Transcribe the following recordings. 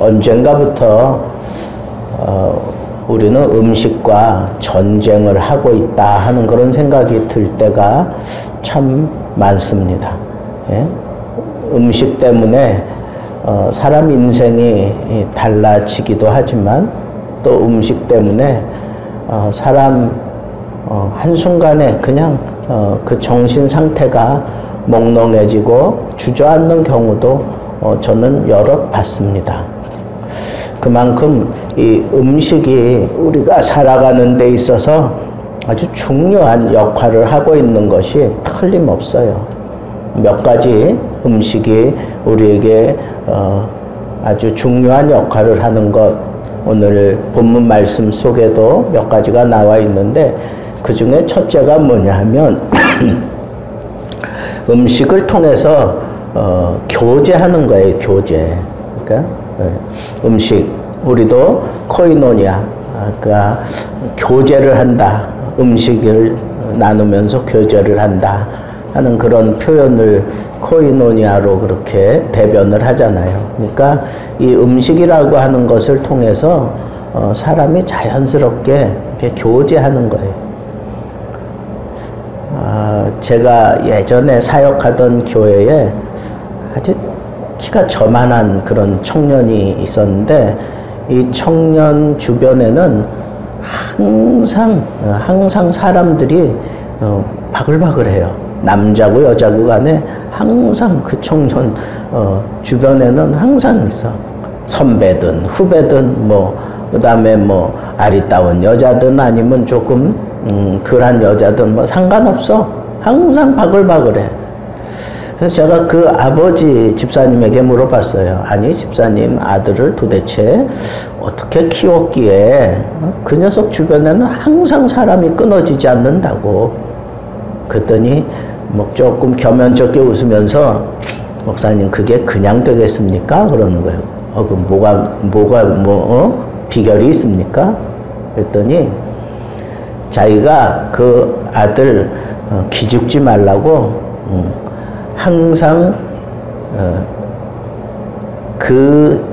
언젠가부터 우리는 음식과 전쟁을 하고 있다 하는 그런 생각이 들 때가 참 많습니다. 예? 음식 때문에 사람 인생이 달라지기도 하지만 또 음식 때문에 사람 한순간에 그냥 그 정신 상태가 몽롱해지고 주저앉는 경우도 저는 여럿 봤습니다. 그만큼 이 음식이 우리가 살아가는 데 있어서 아주 중요한 역할을 하고 있는 것이 틀림없어요. 몇 가지 음식이 우리에게 아주 중요한 역할을 하는 것, 오늘 본문 말씀 속에도 몇 가지가 나와 있는데 그 중에 첫째가 뭐냐 하면 음식을 통해서 교제하는 거예요. 교제. 그러니까 음식, 우리도 코이노니아, 그러니까 교제를 한다. 음식을 나누면서 교제를 한다 하는 그런 표현을 코이노니아로 그렇게 대변을 하잖아요. 그러니까 이 음식이라고 하는 것을 통해서 사람이 자연스럽게 이렇게 교제하는 거예요. 제가 예전에 사역하던 교회에 아주 키가 저만한 그런 청년이 있었는데 이 청년 주변에는 항상 사람들이 바글바글해요. 남자고 여자고 간에 항상 그 청년 주변에는 항상 있어. 선배든 후배든 그 다음에 아리따운 여자든 아니면 조금 덜한 여자든 상관없어. 항상 바글바글해. 그래서 제가 그 아버지 집사님에게 물어봤어요. 아니 집사님, 아들을 도대체 어떻게 키웠기에 그 녀석 주변에는 항상 사람이 끊어지지 않는다고. 그랬더니 조금 겸연쩍게 웃으면서 목사님 그게 그냥 되겠습니까? 그러는 거예요. 그럼 뭐가 비결이 있습니까? 그랬더니 자기가 그 아들 기죽지 말라고 항상 그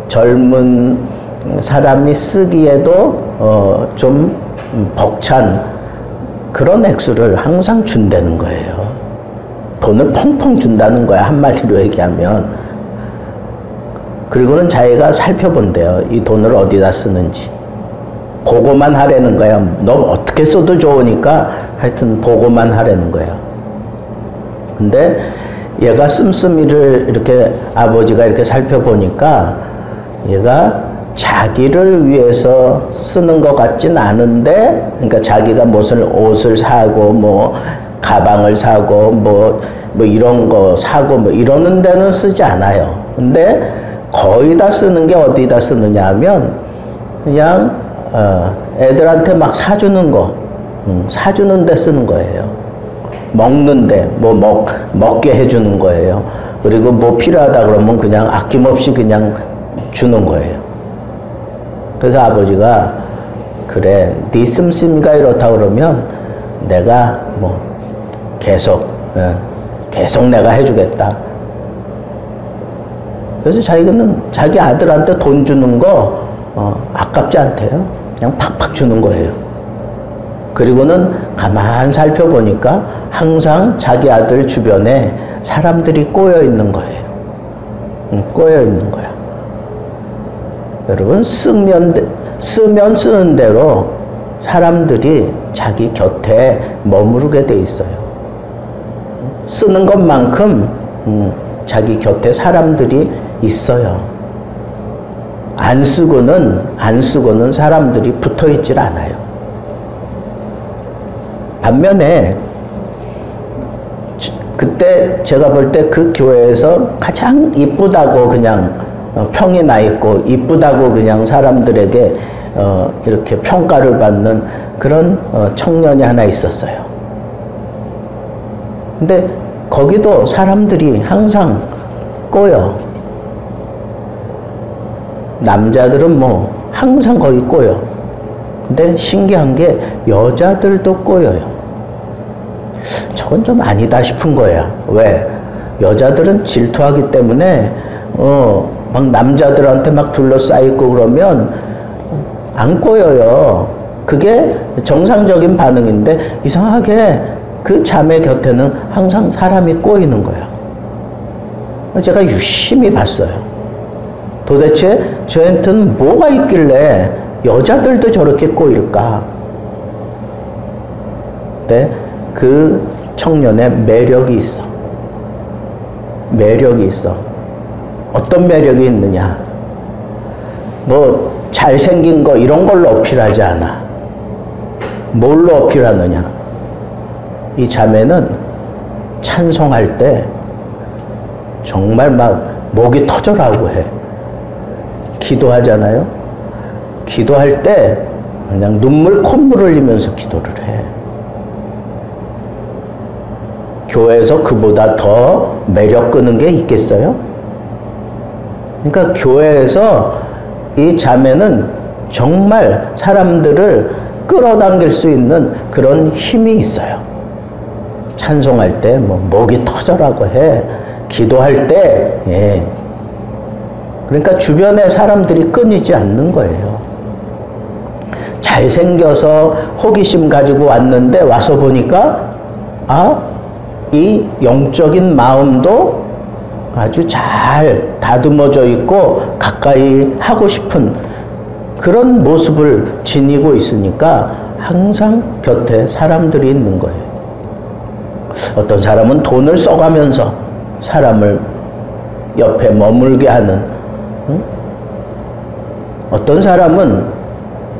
젊은 사람이 쓰기에도 좀 벅찬 그런 액수를 항상 준다는 거예요. 돈을 펑펑 준다는 거야, 한마디로 얘기하면. 그리고는 자기가 살펴본대요. 이 돈을 어디다 쓰는지. 보고만 하라는 거야. 너 어떻게 써도 좋으니까 하여튼 보고만 하라는 거야. 근데 얘가 씀씀이를 이렇게 아버지가 이렇게 살펴보니까 얘가 자기를 위해서 쓰는 것 같진 않은데, 그러니까 자기가 무슨 옷을 사고 가방을 사고 이런 거 사고 이러는 데는 쓰지 않아요. 근데 거의 다 쓰는 게 어디다 쓰느냐 하면 그냥 애들한테 막 사주는 거, 사주는 데 쓰는 거예요. 먹는데 먹게 해주는 거예요. 그리고 필요하다 그러면 그냥 아낌없이 그냥 주는 거예요. 그래서 아버지가 그래, 네 씀씀이가 이렇다 그러면 내가 계속 내가 해주겠다. 그래서 자기는 자기 아들한테 돈 주는 거 아깝지 않대요. 그냥 팍팍 주는 거예요. 그리고는 가만 살펴보니까 항상 자기 아들 주변에 사람들이 꼬여 있는 거예요. 꼬여 있는 거야. 여러분, 쓰면 쓰는 대로 사람들이 자기 곁에 머무르게 돼 있어요. 쓰는 것만큼 자기 곁에 사람들이 있어요. 안 쓰고는 사람들이 붙어 있질 않아요. 반면에 그때 제가 볼 때 그 교회에서 가장 이쁘다고 그냥 평이 나 있고 이쁘다고 그냥 사람들에게 이렇게 평가를 받는 그런 청년이 하나 있었어요. 근데 거기도 사람들이 항상 꼬여. 남자들은 항상 거기 꼬여. 근데 신기한 게 여자들도 꼬여요. 저건 좀 아니다 싶은 거야. 왜? 여자들은 질투하기 때문에 막 남자들한테 막 둘러싸이고 그러면 안 꼬여요. 그게 정상적인 반응인데 이상하게 그 자매 곁에는 항상 사람이 꼬이는 거야. 제가 유심히 봤어요. 도대체 저한테는 뭐가 있길래 여자들도 저렇게 꼬일까? 근데 그 청년의 매력이 있어. 매력이 있어. 어떤 매력이 있느냐? 뭐 잘생긴 거 이런 걸로 어필하지 않아. 뭘로 어필하느냐? 이 자매는 찬송할 때 정말 막 목이 터져라고 해. 기도하잖아요. 기도할 때 그냥 눈물 콧물 흘리면서 기도를 해. 교회에서 그보다 더 매력 끄는 게 있겠어요? 그러니까 교회에서 이 자매는 정말 사람들을 끌어당길 수 있는 그런 힘이 있어요. 찬송할 때 뭐 목이 터져라고 해. 기도할 때, 예. 그러니까 주변에 사람들이 끊이지 않는 거예요. 잘생겨서 호기심 가지고 왔는데 와서 보니까 이 영적인 마음도 아주 잘 다듬어져 있고 가까이 하고 싶은 그런 모습을 지니고 있으니까 항상 곁에 사람들이 있는 거예요. 어떤 사람은 돈을 써가면서 사람을 옆에 머물게 하는, 어떤 사람은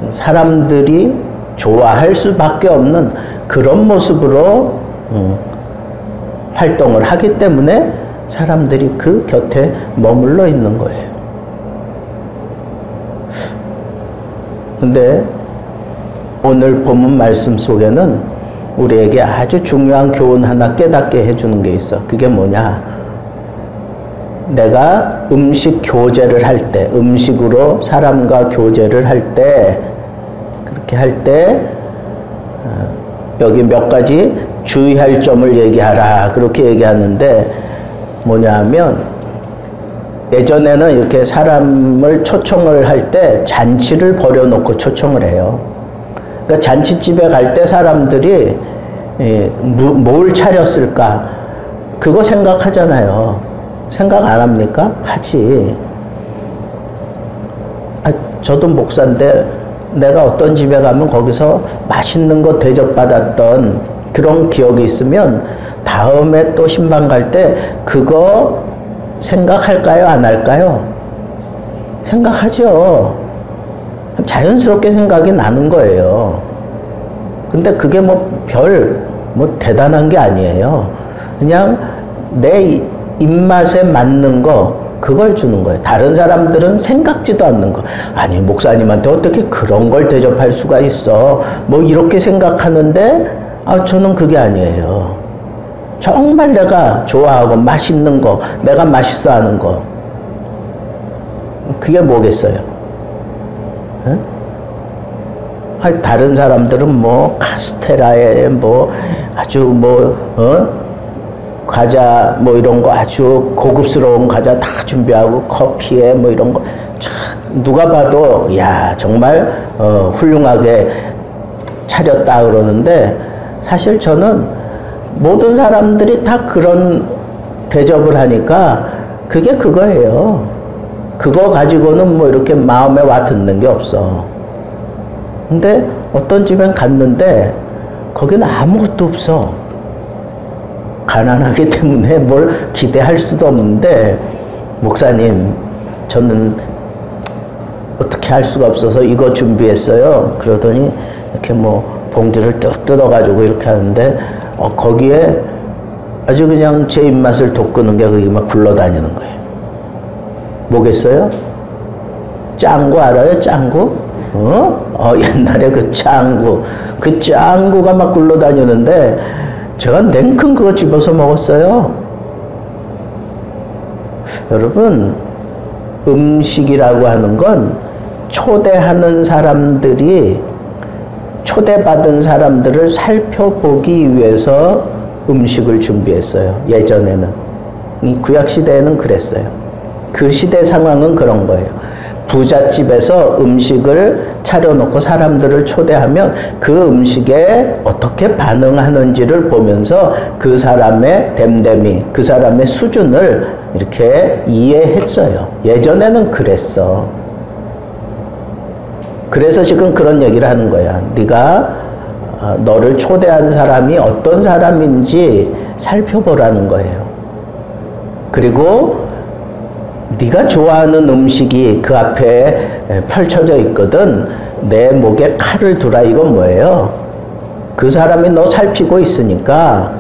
사람들이 좋아할 수밖에 없는 그런 모습으로 활동을 하기 때문에 사람들이 그 곁에 머물러 있는 거예요. 근데 오늘 본문 말씀 속에는 우리에게 아주 중요한 교훈 하나 깨닫게 해주는 게 있어. 그게 뭐냐? 내가 음식 교제를 할 때, 음식으로 사람과 교제를 할 때, 그렇게 할 때 여기 몇 가지 주의할 점을 얘기하라, 그렇게 얘기하는데 뭐냐 하면, 예전에는 이렇게 사람을 초청을 할 때 잔치를 벌여놓고 초청을 해요. 그러니까 잔치집에 갈 때 사람들이 뭘 차렸을까, 그거 생각하잖아요. 생각 안 합니까? 하지. 저도 목사인데 내가 어떤 집에 가면 거기서 맛있는 거 대접받았던 그런 기억이 있으면 다음에 또 신방 갈 때 그거 생각할까요? 안 할까요? 생각하죠. 자연스럽게 생각이 나는 거예요. 근데 그게 뭐 대단한 게 아니에요. 그냥 내 입맛에 맞는 거, 그걸 주는 거예요. 다른 사람들은 생각지도 않는 거. 아니, 목사님한테 어떻게 그런 걸 대접할 수가 있어? 뭐 이렇게 생각하는데, 저는 그게 아니에요. 정말 내가 좋아하고 맛있는 거, 내가 맛있어 하는 거. 그게 뭐겠어요? 응? 다른 사람들은 뭐 카스테라에 뭐 아주 과자 뭐 이런 거 아주 고급스러운 과자 다 준비하고 커피에 뭐 이런 거 누가 봐도 야 정말 훌륭하게 차렸다 그러는데, 사실 저는 모든 사람들이 다 그런 대접을 하니까 그게 그거예요. 그거 가지고는 뭐 이렇게 마음에 와 닿는 게 없어. 근데 어떤 집엔 갔는데 거기는 아무것도 없어. 가난하기 때문에 뭘 기대할 수도 없는데, 목사님 저는 어떻게 할 수가 없어서 이거 준비했어요. 그러더니 이렇게 뭐 봉지를 뚝 뜯어가지고 이렇게 하는데 거기에 아주 그냥 제 입맛을 돋구는 게 그게 막 굴러다니는 거예요. 뭐겠어요? 짱구 알아요? 짱구? 옛날에 그 짱구가 막 굴러다니는데 제가 냉큼 그거 집어서 먹었어요. 여러분, 음식이라고 하는 건 초대하는 사람들이, 초대받은 사람들을 살펴보기 위해서 음식을 준비했어요. 예전에는. 이 구약시대에는 그랬어요. 그 시대 상황은 그런 거예요. 부잣집에서 음식을 차려놓고 사람들을 초대하면 그 음식에 어떻게 반응하는지를 보면서 그 사람의 됨됨이, 그 사람의 수준을 이렇게 이해했어요. 예전에는 그랬어. 그래서 지금 그런 얘기를 하는 거야. 네가 너를 초대한 사람이 어떤 사람인지 살펴보라는 거예요. 그리고 네가 좋아하는 음식이 그 앞에 펼쳐져 있거든. 내 목에 칼을 두라. 이건 뭐예요? 그 사람이 너 살피고 있으니까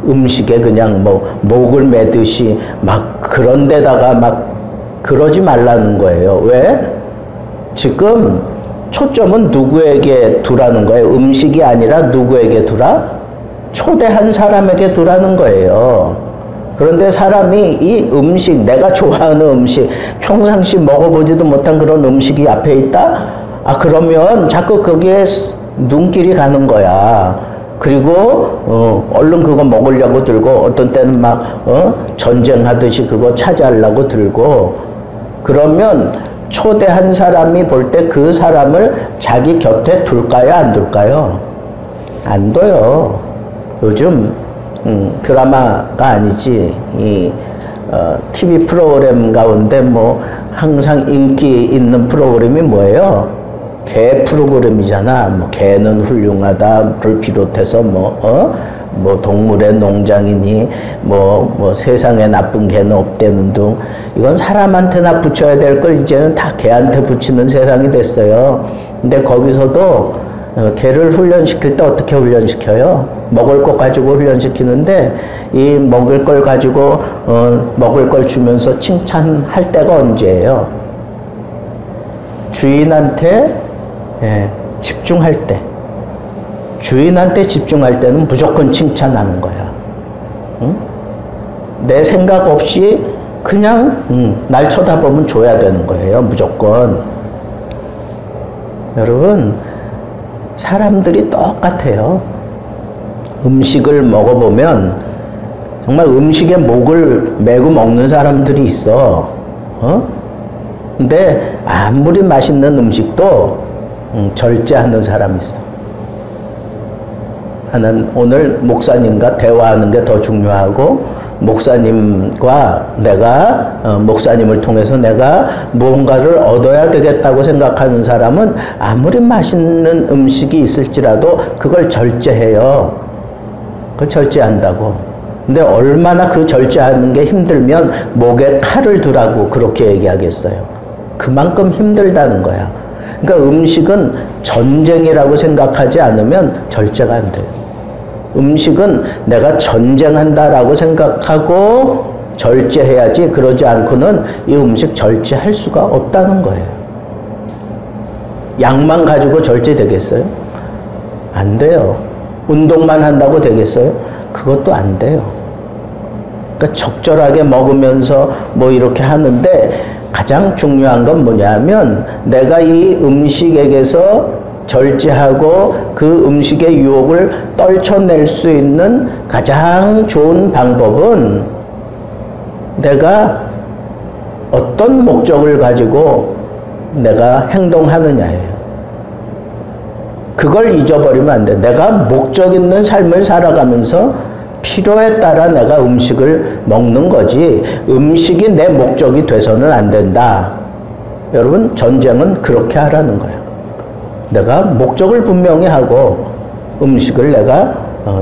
음식에 그냥 뭐 목을 매듯이 막 그런 데다가 막 그러지 말라는 거예요. 왜? 지금 초점은 누구에게 두라는 거예요? 음식이 아니라 누구에게 두라? 초대한 사람에게 두라는 거예요. 그런데 사람이 이 음식, 내가 좋아하는 음식, 평상시 먹어보지도 못한 그런 음식이 앞에 있다? 그러면 자꾸 거기에 눈길이 가는 거야. 그리고 얼른 그거 먹으려고 들고, 어떤 때는 막 전쟁하듯이 그거 차지하려고 들고, 그러면 초대한 사람이 볼 때 그 사람을 자기 곁에 둘까요? 안 둘까요? 안 둬요. 요즘 드라마가 아니지, TV 프로그램 가운데 뭐 항상 인기 있는 프로그램이 뭐예요? 개 프로그램이잖아. 뭐 개는 훌륭하다를 비롯해서 뭐 동물의 농장이니 뭐 세상에 나쁜 개는 없대는 둥. 이건 사람한테나 붙여야 될 걸 이제는 다 개한테 붙이는 세상이 됐어요. 근데 거기서도 개를 훈련시킬 때 어떻게 훈련시켜요? 먹을 것 가지고 훈련시키는데, 이 먹을 걸 가지고 먹을 걸 주면서 칭찬할 때가 언제예요? 주인한테 집중할 때. 주인한테 집중할 때는 무조건 칭찬하는 거야. 응? 내 생각 없이 그냥 날 쳐다보면 줘야 되는 거예요. 무조건. 여러분, 사람들이 똑같아요. 음식을 먹어보면 정말 음식에 목을 메고 먹는 사람들이 있어. 근데 아무리 맛있는 음식도 절제하는 사람이 있어. 나는 오늘 목사님과 대화하는 게 더 중요하고, 목사님과 내가 목사님을 통해서 내가 무언가를 얻어야 되겠다고 생각하는 사람은 아무리 맛있는 음식이 있을지라도 그걸 절제해요. 그걸 절제한다고. 근데 얼마나 그 절제하는 게 힘들면 목에 칼을 두라고 그렇게 얘기하겠어요. 그만큼 힘들다는 거야. 그러니까 음식은 전쟁이라고 생각하지 않으면 절제가 안 돼요. 음식은 내가 전쟁한다라고 생각하고 절제해야지, 그러지 않고는 이 음식 절제할 수가 없다는 거예요. 약만 가지고 절제되겠어요? 안 돼요. 운동만 한다고 되겠어요? 그것도 안 돼요. 그러니까 적절하게 먹으면서 뭐 이렇게 하는데, 가장 중요한 건 뭐냐면 내가 이 음식에게서 절제하고 그 음식의 유혹을 떨쳐낼 수 있는 가장 좋은 방법은 내가 어떤 목적을 가지고 내가 행동하느냐예요. 그걸 잊어버리면 안 돼. 내가 목적 있는 삶을 살아가면서 필요에 따라 내가 음식을 먹는 거지, 음식이 내 목적이 돼서는 안 된다. 여러분, 전쟁은 그렇게 하라는 거예요. 내가 목적을 분명히 하고 음식을 내가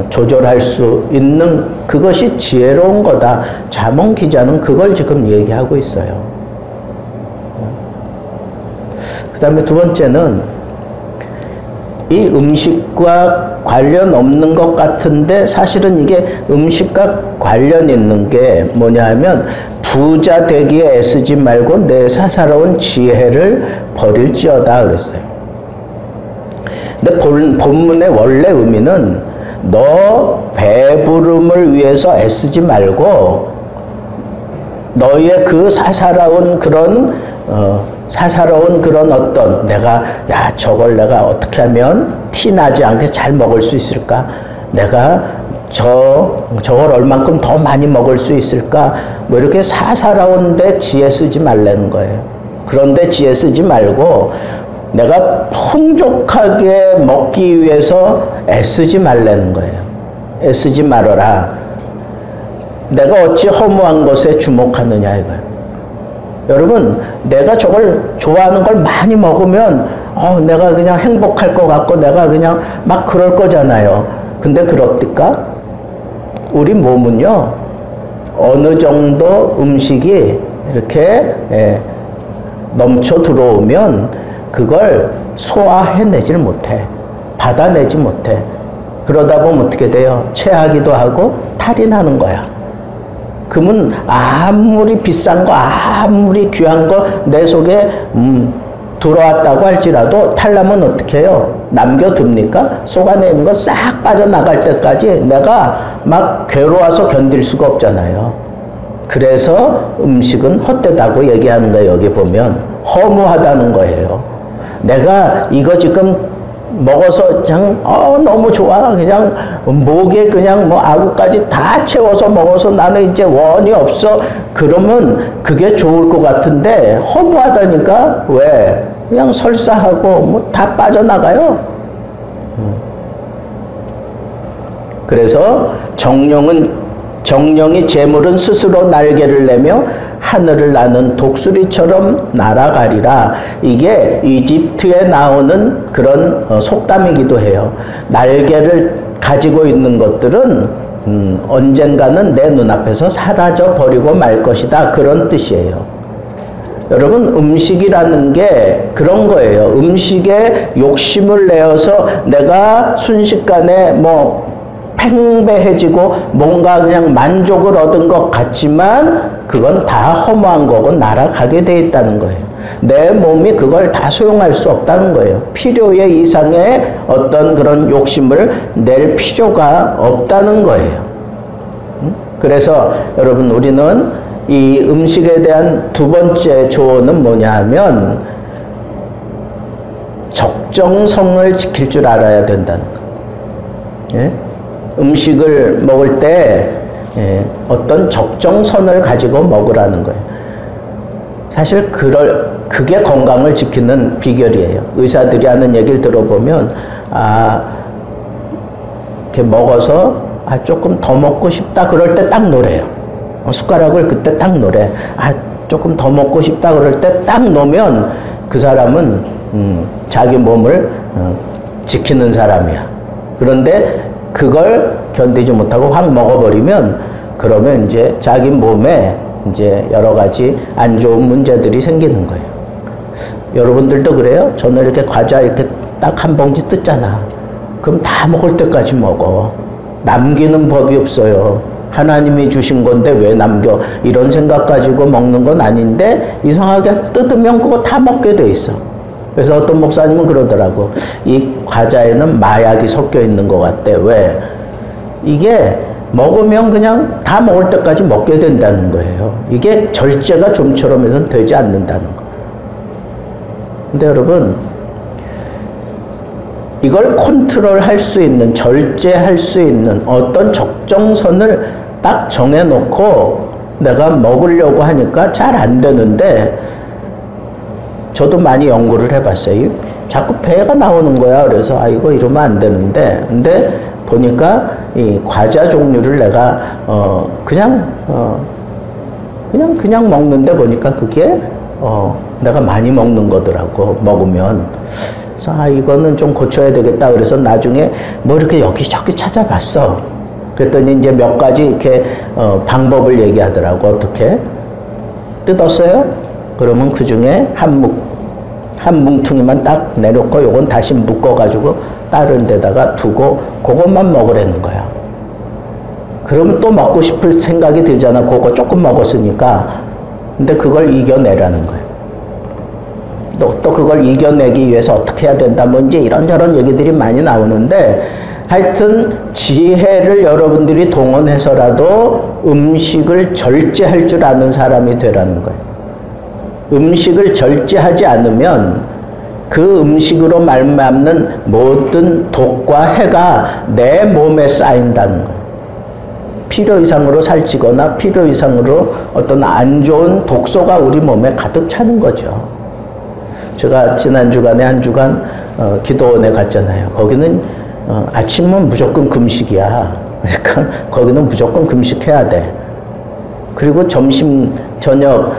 조절할 수 있는, 그것이 지혜로운 거다. 잠언 기자는 그걸 지금 얘기하고 있어요. 그 다음에 두 번째는, 이 음식과 관련 없는 것 같은데 사실은 이게 음식과 관련 있는 게 뭐냐 하면, 부자 되기에 애쓰지 말고 내 사사로운 지혜를 버릴지어다 그랬어요. 근데 본문의 원래 의미는 너 배부름을 위해서 애쓰지 말고 너의 그 사사로운 그런 어떤, 내가 저걸 내가 어떻게 하면 티 나지 않게 잘 먹을 수 있을까? 내가 저걸 얼만큼 더 많이 먹을 수 있을까? 뭐 이렇게 사사로운데 지혜 쓰지 말라는 거예요. 그런데 지혜 쓰지 말고 내가 풍족하게 먹기 위해서 애쓰지 말라는 거예요. 애쓰지 말아라. 내가 어찌 허무한 것에 주목하느냐 이거예요. 여러분, 내가 저걸 좋아하는 걸 많이 먹으면 내가 그냥 행복할 것 같고 내가 그냥 막 그럴 거잖아요. 근데 그렇을까? 우리 몸은요, 어느 정도 음식이 이렇게 넘쳐 들어오면 그걸 소화해내질 못해. 받아내지 못해. 그러다 보면 어떻게 돼요? 체하기도 하고 탈이 나는 거야. 그러면 아무리 비싼 거, 아무리 귀한 거 내 속에 들어왔다고 할지라도 탈나면 어떻게 해요? 남겨둡니까? 쏟아내는 거 싹 빠져나갈 때까지 내가 막 괴로워서 견딜 수가 없잖아요. 그래서 음식은 헛되다고 얘기하는 거예요. 여기 보면 허무하다는 거예요. 내가 이거 지금 먹어서 그냥 너무 좋아. 그냥 목에 그냥 뭐 아구까지 다 채워서 먹어서 나는 이제 원이 없어. 그러면 그게 좋을 것 같은데 허무하다니까. 왜? 그냥 설사하고 뭐 다 빠져나가요. 그래서 정령이 재물은 스스로 날개를 내며 하늘을 나는 독수리처럼 날아가리라. 이게 이집트에 나오는 그런 속담이기도 해요. 날개를 가지고 있는 것들은 언젠가는 내 눈앞에서 사라져 버리고 말 것이다. 그런 뜻이에요. 여러분, 음식이라는 게 그런 거예요. 음식에 욕심을 내어서 내가 순식간에 팽배해지고 뭔가 그냥 만족을 얻은 것 같지만 그건 다 허무한 거고 날아가게 돼 있다는 거예요. 내 몸이 그걸 다 소용할 수 없다는 거예요. 필요의 이상의 어떤 그런 욕심을 낼 필요가 없다는 거예요. 그래서 여러분, 우리는 이 음식에 대한 두 번째 조언은 뭐냐 하면 적정성을 지킬 줄 알아야 된다는 거예요. 예? 음식을 먹을 때 어떤 적정선을 가지고 먹으라는 거예요. 사실 그게 건강을 지키는 비결이에요. 의사들이 하는 얘기를 들어보면 이렇게 먹어서 조금 더 먹고 싶다 그럴 때 딱 노래요. 숟가락을 그때 딱 노래. 조금 더 먹고 싶다 그럴 때 딱 놓으면 그 사람은 자기 몸을 지키는 사람이야. 그런데 그걸 견디지 못하고 확 먹어버리면 그러면 이제 자기 몸에 이제 여러 가지 안 좋은 문제들이 생기는 거예요. 여러분들도 그래요? 저는 이렇게 과자 이렇게 딱 한 봉지 뜯잖아. 그럼 다 먹을 때까지 먹어. 남기는 법이 없어요. 하나님이 주신 건데 왜 남겨? 이런 생각 가지고 먹는 건 아닌데 이상하게 뜯으면 그거 다 먹게 돼 있어. 그래서 어떤 목사님은 그러더라고. 이 과자에는 마약이 섞여 있는 것 같대. 왜? 이게 먹으면 그냥 다 먹을 때까지 먹게 된다는 거예요. 이게 절제가 좀처럼 해서는 되지 않는다는 거. 근데 여러분, 이걸 컨트롤할 수 있는, 절제할 수 있는 어떤 적정선을 딱 정해놓고 내가 먹으려고 하니까 잘 안 되는데, 저도 많이 연구를 해봤어요. 자꾸 배가 나오는 거야. 그래서 이거 이러면 안 되는데, 근데 보니까 이 과자 종류를 내가 그냥 먹는데 보니까 그게 내가 많이 먹는 거더라고. 먹으면. 그래서 이거는 좀 고쳐야 되겠다. 그래서 나중에 뭐 이렇게 여기저기 찾아봤어. 그랬더니 이제 몇 가지 이렇게 방법을 얘기하더라고. 어떻게 뜯었어요? 그러면 그 중에 한 뭉퉁이만 딱 내놓고 요건 다시 묶어가지고 다른 데다가 두고 그것만 먹으라는 거야. 그러면 또 먹고 싶을 생각이 들잖아. 그거 조금 먹었으니까. 근데 그걸 이겨내라는 거예요. 또 그걸 이겨내기 위해서 어떻게 해야 된다. 뭐 이제 이런저런 얘기들이 많이 나오는데, 하여튼 지혜를 여러분들이 동원해서라도 음식을 절제할 줄 아는 사람이 되라는 거예요. 음식을 절제하지 않으면 그 음식으로 말미암는 모든 독과 해가 내 몸에 쌓인다는 거예요. 필요 이상으로 살찌거나 필요 이상으로 어떤 안 좋은 독소가 우리 몸에 가득 차는 거죠. 제가 지난 주간에 한 주간 기도원에 갔잖아요. 거기는 아침은 무조건 금식이야. 그러니까 거기는 무조건 금식해야 돼. 그리고 점심, 저녁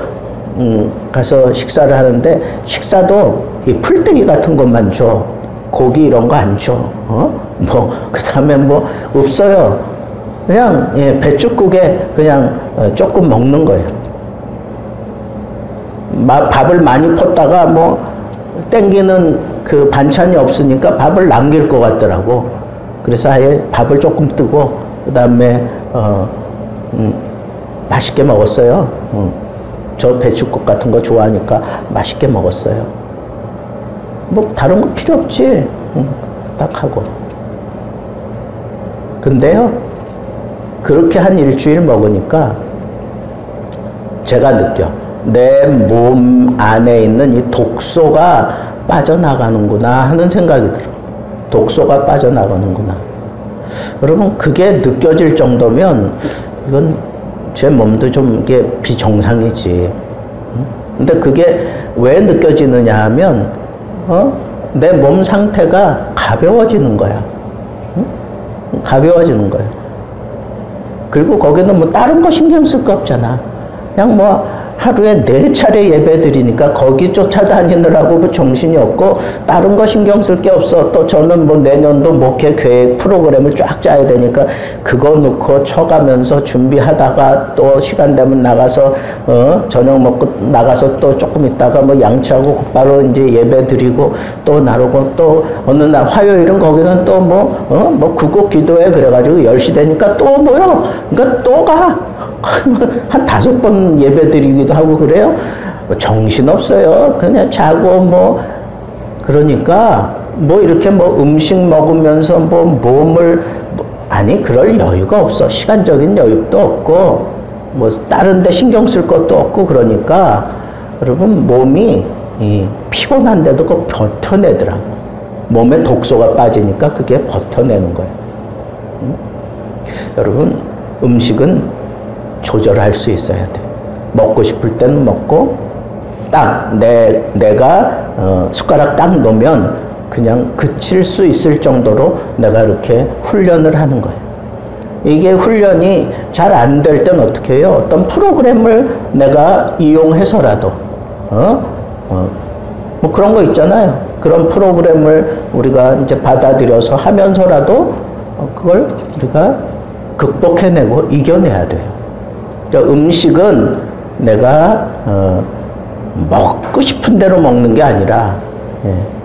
가서 식사를 하는데 식사도 이 풀떼기 같은 것만 줘. 고기 이런 거 안 줘. 그 다음에 뭐 없어요. 그냥 배춧국에 그냥 조금 먹는 거예요. 밥을 많이 폈다가 뭐 땡기는 그 반찬이 없으니까 밥을 남길 것 같더라고. 그래서 아예 밥을 조금 뜨고 그 다음에 맛있게 먹었어요. 저 배춧국 같은 거 좋아하니까 맛있게 먹었어요. 뭐 다른 거 필요 없지. 딱 하고. 근데요, 그렇게 한 일주일 먹으니까 제가 느껴. 내 몸 안에 있는 이 독소가 빠져나가는구나 하는 생각이 들어. 독소가 빠져나가는구나. 여러분, 그게 느껴질 정도면 이건 제 몸도 좀 이게 비정상이지. 근데 그게 왜 느껴지느냐 하면 내 몸 상태가 가벼워지는 거야. 가벼워지는 거야. 그리고 거기는 뭐 다른 거 신경 쓸 거 없잖아. 그냥 뭐 하루에 4차례 예배 드리니까 거기 쫓아다니느라고 뭐 정신이 없고 다른 거 신경 쓸 게 없어. 또 저는 뭐 내년도 목회 계획 프로그램을 쫙 짜야 되니까 그거 놓고 쳐가면서 준비하다가 또 시간 되면 나가서 저녁 먹고 나가서 또 조금 있다가 뭐 양치하고 곧바로 이제 예배 드리고 또 나르고 또 어느 날 화요일은 거기는 또 뭐 국국 기도회 그래가지고 10시 되니까 또 모여. 그러니까 또 가. 한 5번 예배 드리기도 하고 그래요. 정신없어요. 그냥 자고 뭐 그러니까 뭐 이렇게 뭐 음식 먹으면서 뭐 몸을 아니 그럴 여유가 없어. 시간적인 여유도 없고 뭐 다른 데 신경 쓸 것도 없고 그러니까 여러분 몸이 피곤한데도 그거 버텨내더라고. 몸에 독소가 빠지니까 그게 버텨내는 거예요. 여러분 음식은 조절할 수 있어야 돼. 먹고 싶을 때는 먹고 딱 내가 숟가락 딱 놓으면 그냥 그칠 수 있을 정도로 내가 이렇게 훈련을 하는 거예요. 이게 훈련이 잘 안 될 땐 어떻게 해요? 어떤 프로그램을 내가 이용해서라도 뭐 그런 거 있잖아요. 그런 프로그램을 우리가 이제 받아들여서 하면서라도 그걸 우리가 극복해내고 이겨내야 돼요. 음식은 내가 먹고 싶은 대로 먹는 게 아니라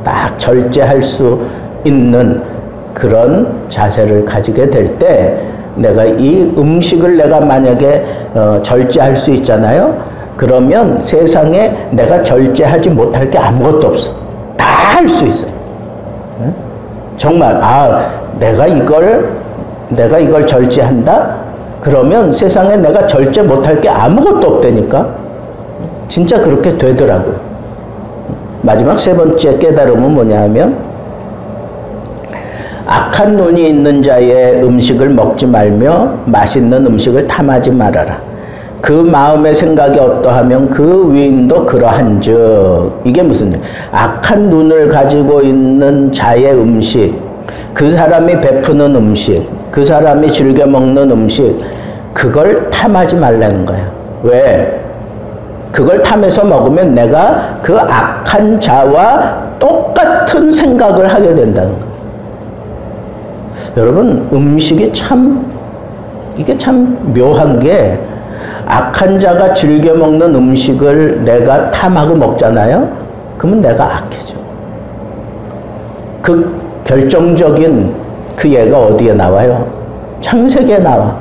딱 절제할 수 있는 그런 자세를 가지게 될 때 내가 이 음식을 내가 만약에 절제할 수 있잖아요. 그러면 세상에 내가 절제하지 못할 게 아무것도 없어. 다 할 수 있어요. 정말 내가 이걸 절제한다? 그러면 세상에 내가 절제 못할 게 아무것도 없다니까. 진짜 그렇게 되더라고요. 마지막 3번째 깨달음은 뭐냐 하면 악한 눈이 있는 자의 음식을 먹지 말며 맛있는 음식을 탐하지 말아라. 그 마음의 생각이 어떠하면 그 위인도 그러한즉. 이게 무슨 일? 악한 눈을 가지고 있는 자의 음식, 그 사람이 베푸는 음식, 그 사람이 즐겨 먹는 음식, 그걸 탐하지 말라는 거야. 왜? 그걸 탐해서 먹으면 내가 그 악한 자와 똑같은 생각을 하게 된다는 거야. 여러분 음식이 이게 참 묘한 게 악한 자가 즐겨 먹는 음식을 내가 탐하고 먹잖아요. 그러면 내가 악해져. 그 결정적인 그 예가 어디에 나와요? 창세기에 나와.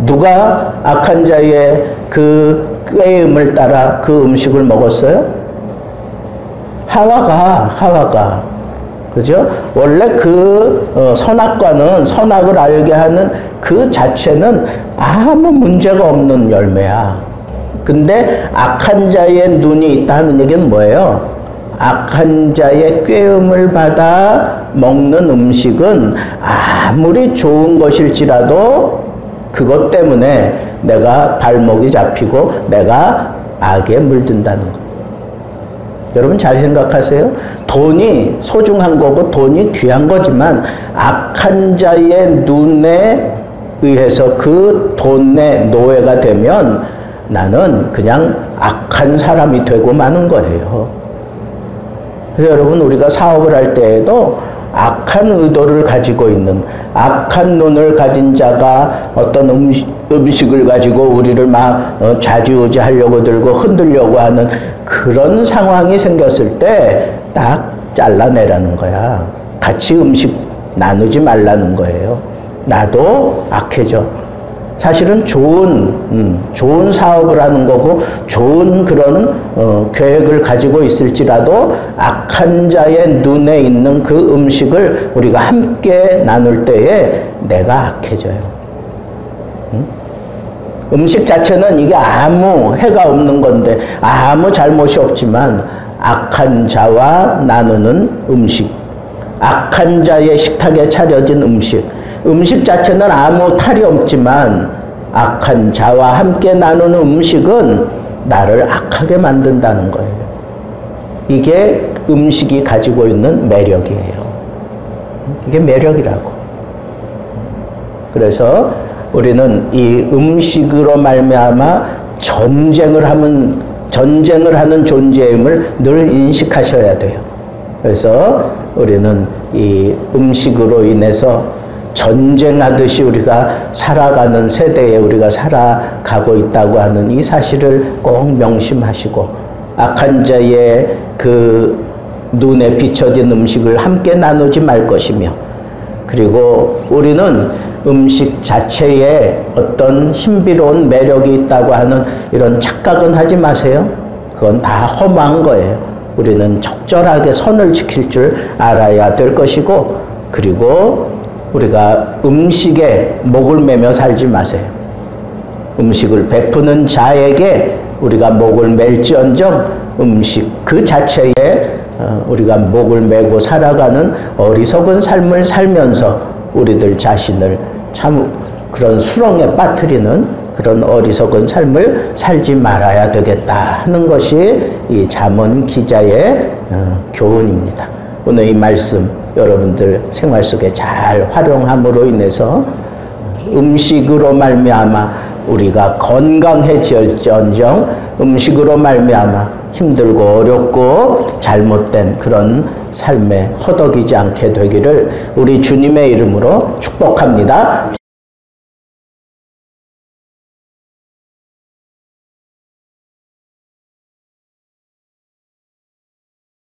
누가 악한 자의 그 꾀임을 따라 그 음식을 먹었어요? 하와가. 그죠? 원래 그 선악과는 선악을 알게 하는 그 자체는 아무 문제가 없는 열매야. 근데 악한 자의 눈이 있다 하는 얘기는 뭐예요? 악한 자의 꾀음을 받아 먹는 음식은 아무리 좋은 것일지라도 그것 때문에 내가 발목이 잡히고 내가 악에 물든다는 것. 여러분 잘 생각하세요. 돈이 소중한 거고 돈이 귀한 거지만 악한 자의 눈에 의해서 그 돈의 노예가 되면 나는 그냥 악한 사람이 되고 마는 거예요. 그래서 여러분 우리가 사업을 할 때에도 악한 의도를 가지고 있는 악한 눈을 가진 자가 어떤 음식을 가지고 우리를 막 좌지우지하려고 들고 흔들려고 하는 그런 상황이 생겼을 때 딱 잘라내라는 거야. 같이 음식 나누지 말라는 거예요. 나도 악해져. 사실은 좋은 사업을 하는 거고 좋은 그런 계획을 가지고 있을지라도 악한 자의 눈에 있는 그 음식을 우리가 함께 나눌 때에 내가 악해져요. 음식 자체는 이게 아무 해가 없는 건데 아무 잘못이 없지만 악한 자와 나누는 음식, 악한 자의 식탁에 차려진 음식 자체는 아무 탈이 없지만 악한 자와 함께 나누는 음식은 나를 악하게 만든다는 거예요. 이게 음식이 가지고 있는 매력이에요. 이게 매력이라고. 그래서 우리는 이 음식으로 말미암아 전쟁을 하는 존재임을 늘 인식하셔야 돼요. 그래서 우리는 이 음식으로 인해서 전쟁하듯이 우리가 살아가는 세대에 우리가 살아가고 있다고 하는 이 사실을 꼭 명심하시고 악한 자의 그 눈에 비춰진 음식을 함께 나누지 말 것이며 그리고 우리는 음식 자체에 어떤 신비로운 매력이 있다고 하는 이런 착각은 하지 마세요. 그건 다 허망한 거예요. 우리는 적절하게 선을 지킬 줄 알아야 될 것이고 그리고 우리가 음식에 목을 매며 살지 마세요. 음식을 베푸는 자에게 우리가 목을 맬지언정 음식 그 자체에 우리가 목을 메고 살아가는 어리석은 삶을 살면서 우리들 자신을 참 그런 수렁에 빠뜨리는 그런 어리석은 삶을 살지 말아야 되겠다 하는 것이 이 잠언 기자의 교훈입니다. 오늘 이 말씀 여러분들 생활 속에 잘 활용함으로 인해서 음식으로 말미암아 우리가 건강해질지언정 음식으로 말미암아 힘들고 어렵고 잘못된 그런 삶에 허덕이지 않게 되기를 우리 주님의 이름으로 축복합니다.